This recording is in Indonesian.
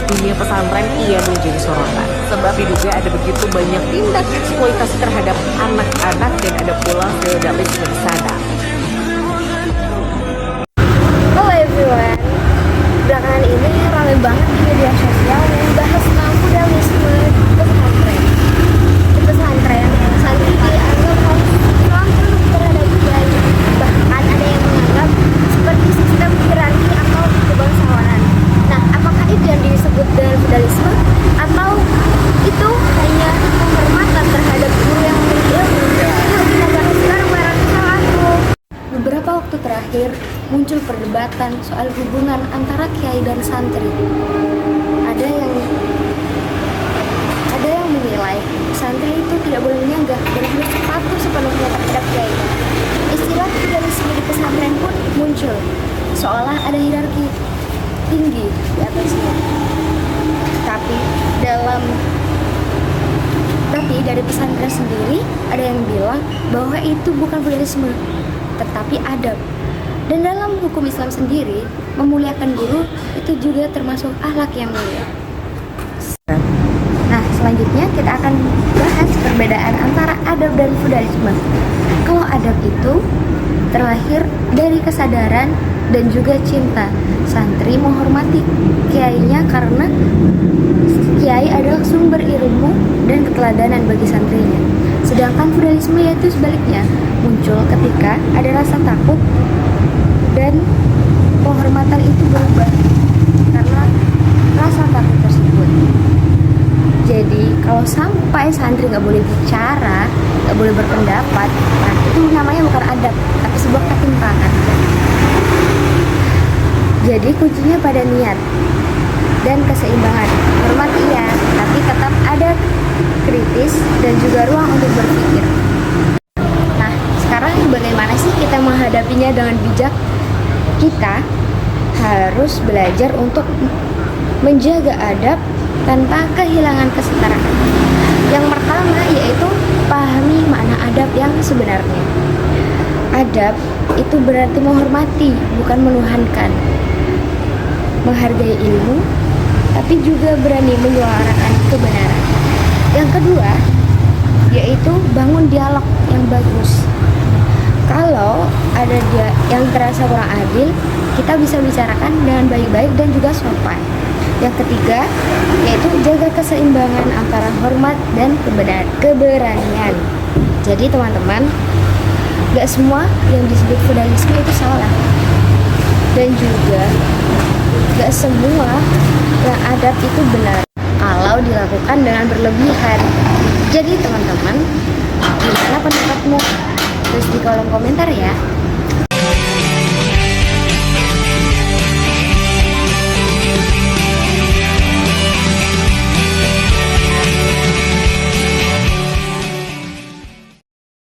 dunia pesantren kian menjadi sorotan. Sebab diduga ada begitu banyak tindak eksploitasi terhadap anak-anak dan ada pula feodalisme di sana. Halo everyone, belakangan ini ramai banget di media sosial membahas tentang feodalisme pesantren. Di pesantren, santri dianggap harus tunduk terhadap kiai. Bahkan ada yang menganggap seperti sistem hierarki atau kebangsawanan. Nah, apakah itu yang disebut dengan feodalisme atau itu hanya penghormatan terhadap guru yang memiliki ilmu? Yuk kita bahas sekarang bareng sama aku. Beberapa waktu terakhir muncul perdebatan soal hubungan antara kiai dan santri. Ada yang menilai santri itu tidak boleh menyanggah dan harus patuh sepenuhnya terhadap kiai. Istilah feodalisme di pesantren pun muncul, seolah ada hierarki tinggi di atasnya. Tapi dari pesantren sendiri ada yang bilang bahwa itu bukan feodalisme, tetapi adab. Dan dalam hukum Islam sendiri, memuliakan guru itu juga termasuk akhlak yang mulia. Nah, selanjutnya kita akan bahas perbedaan antara adab dan feodalisme. Kalau adab itu terlahir dari kesadaran dan juga cinta. Santri menghormati kiainya karena kiai adalah sumber ilmu dan keteladanan bagi santrinya. Sedangkan feodalisme yaitu sebaliknya, muncul ketika ada rasa takut dan penghormatan itu berubah karena rasa takut tersebut. Jadi kalau sampai santri nggak boleh bicara, nggak boleh berpendapat, nah itu namanya bukan adab, tapi sebuah ketimpangan. Jadi kuncinya pada niat dan keseimbangan. Hormat iya, tapi tetap ada kritis dan juga ruang untuk berpikir. Nah, sekarang bagaimana sih kita menghadapinya dengan bijak? Kita harus belajar untuk menjaga adab tanpa kehilangan kesetaraan. Yang pertama yaitu pahami makna adab yang sebenarnya. Adab itu berarti menghormati, bukan menuhankan. Menghargai ilmu, tapi juga berani menyuarakan kebenaran. Yang kedua yaitu bangun dialog yang bagus. Kalau ada dia yang terasa kurang adil, kita bisa bicarakan dengan baik-baik dan juga sopan. Yang ketiga yaitu jaga keseimbangan antara hormat dan keberanian. Jadi teman-teman, gak semua yang disebut feodalisme itu salah, dan juga gak semua yang adab itu benar kalau dilakukan dengan berlebihan. Jadi teman-teman, gimana pendapatmu? Tulis di kolom komentar ya.